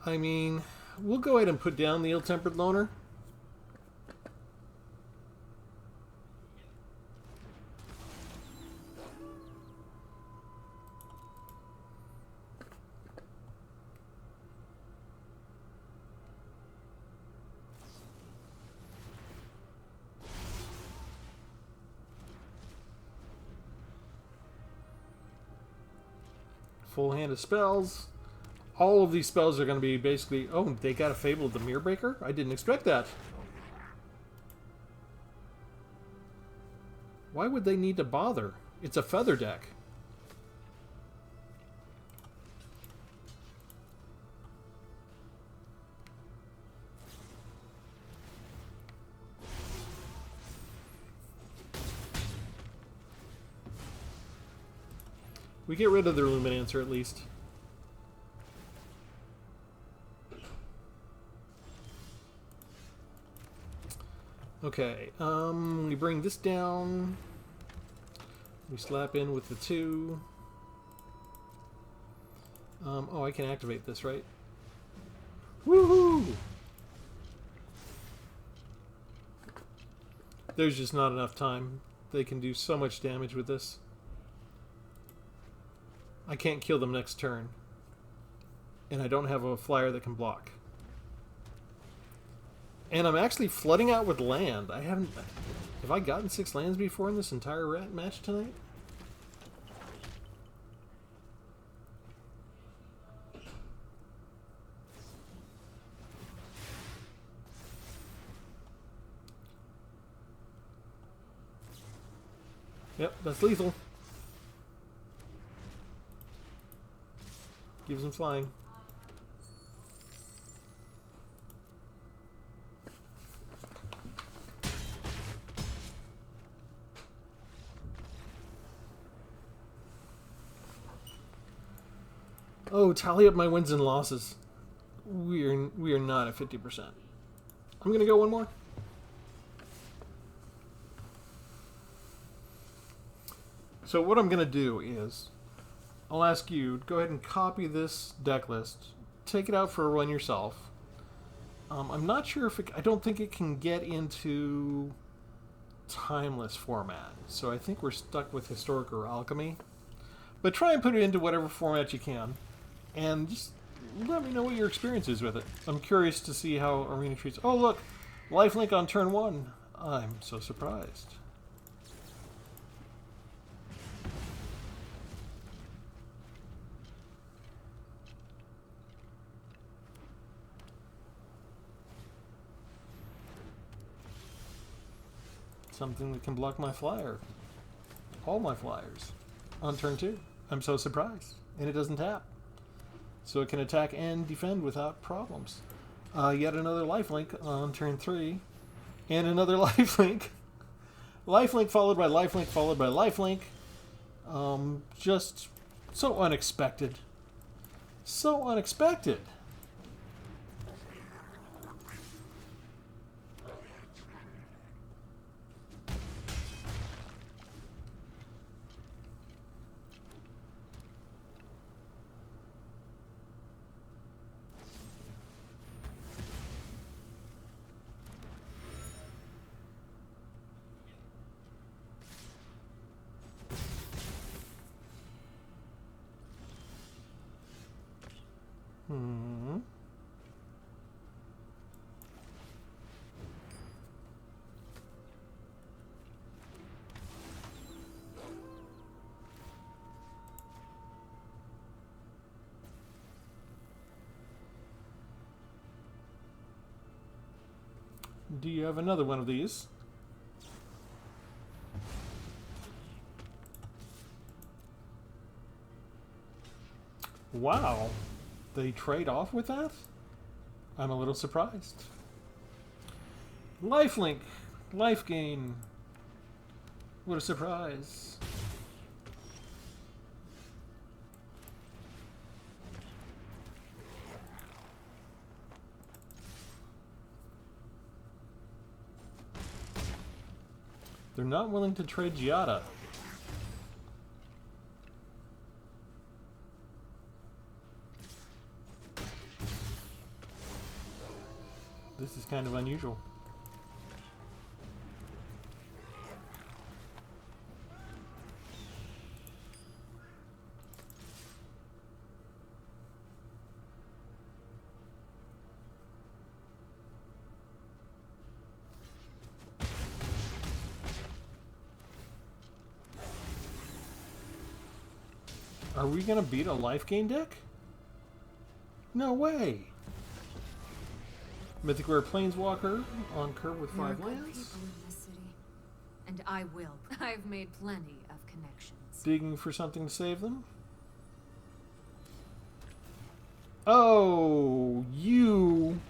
I mean, we'll go ahead and put down the Ill-Tempered Loner. Full hand of spells. All of these spells are going to be basically... Oh, they got a Fable of the Mirror Breaker? I didn't expect that. Why would they need to bother? It's a feather deck. We get rid of their Luminancer at least. Okay, we bring this down. We slap in with the 2. Oh, I can activate this, right? Woohoo! There's just not enough time. They can do so much damage with this. I can't kill them next turn. And I don't have a flyer that can block. And I'm actually flooding out with land. I haven't... Have I gotten 6 lands before in this entire match tonight? Yep, that's lethal. Gives him flying. Oh, tally up my wins and losses. We are not at 50%. I'm gonna go one more. So what I'm gonna do is I'll ask you to go ahead and copy this deck list, take it out for a run yourself. I'm not sure if I don't think it can get into timeless format, so I think we're stuck with historic or alchemy. But try and put it into whatever format you can, and just let me know what your experience is with it. I'm curious to see how Arena treats. Oh look, lifelink on turn 1. I'm so surprised. Something that can block my flyer. All my flyers. On turn 2. I'm so surprised. And it doesn't tap. So it can attack and defend without problems. Yet another lifelink on turn 3. And another lifelink. Lifelink followed by lifelink followed by lifelink. Just so unexpected. So unexpected. Do you have another one of these? Wow. They trade off with that? I'm a little surprised. Lifelink. Life gain. What a surprise. They're not willing to trade Giada. This is kind of unusual. Are we gonna beat a life gain deck? No way! Mythic Rare Planeswalker on curve with 5 lands. People in this city, and I will. I've made plenty of connections. Digging for something to save them. Oh, you,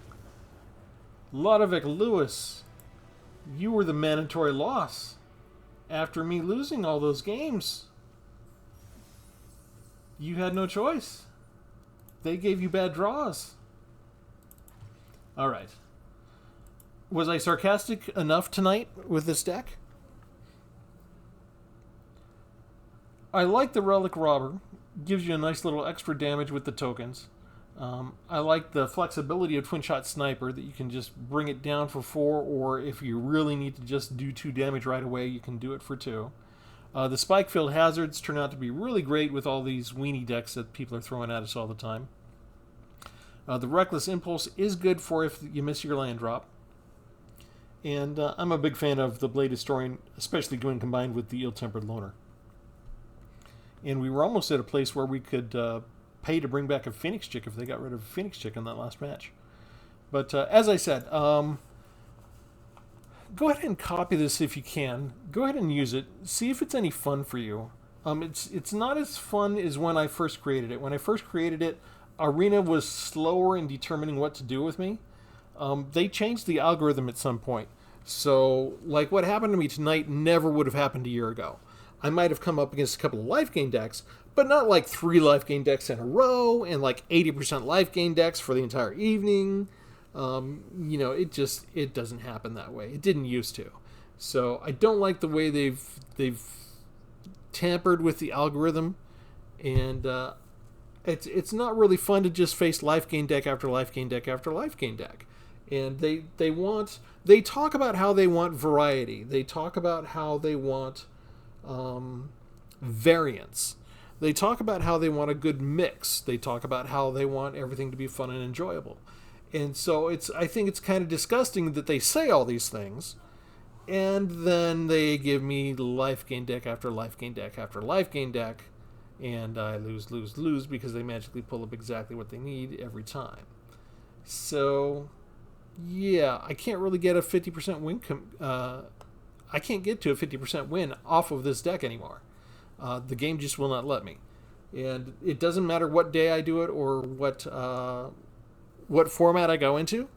Lodovic Lewis, you were the mandatory loss after me losing all those games. You had no choice. They gave you bad draws. All right. Was I sarcastic enough tonight with this deck? I like the Relic Robber. Gives you a nice little extra damage with the tokens. I like the flexibility of Twin Shot Sniper, that you can just bring it down for 4, or if you really need to just do 2 damage right away, you can do it for 2. The Spike-Filled Hazards turn out to be really great with all these weenie decks that people are throwing at us all the time. The Reckless Impulse is good for if you miss your land drop. And I'm a big fan of the Blade Historian, especially when combined with the Ill-Tempered Loner. And we were almost at a place where we could pay to bring back a Phoenix Chick if they got rid of Phoenix Chick in that last match. But as I said, go ahead and copy this if you can. Go ahead and use it. See if it's any fun for you. It's not as fun as when I first created it. When I first created it, Arena was slower in determining what to do with me. They changed the algorithm at some point. So, like what happened to me tonight never would have happened a year ago. I might have come up against a couple of life gain decks, but not like 3 life gain decks in a row and like 80% life gain decks for the entire evening. It doesn't happen that way. It didn't used to. So I don't like the way they've tampered with the algorithm, and it's not really fun to just face life gain deck after life gain deck after life gain deck. And they talk about how they want variety. They talk about how they want variance. They talk about how they want a good mix. They talk about how they want everything to be fun and enjoyable. And so I think it's kind of disgusting that they say all these things, and then they give me life gain deck after life gain deck after life gain deck, and I lose because they magically pull up exactly what they need every time. So, yeah, I can't really get a 50% win. I can't get to a 50% win off of this deck anymore. The game just will not let me. And it doesn't matter what day I do it or what format I go into.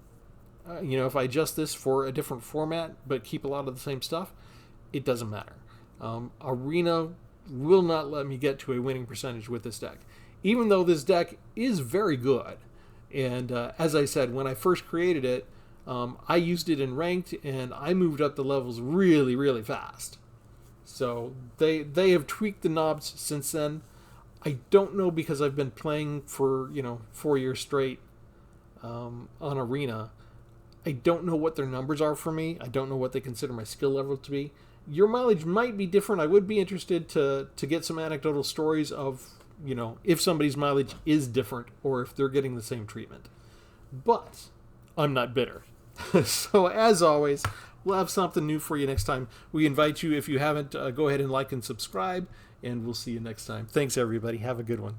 If I adjust this for a different format but keep a lot of the same stuff, it doesn't matter. Arena will not let me get to a winning percentage with this deck, even though this deck is very good. And as I said, when I first created it, I used it in ranked, and I moved up the levels really, really fast. So they have tweaked the knobs since then. I don't know, because I've been playing for 4 years straight on Arena. I don't know what their numbers are for me. I don't know what they consider my skill level to be. Your mileage might be different. I would be interested to get some anecdotal stories of, if somebody's mileage is different or if they're getting the same treatment. But I'm not bitter. So as always, we'll have something new for you next time. We invite you, if you haven't, go ahead and like and subscribe, and we'll see you next time. Thanks, everybody. Have a good one.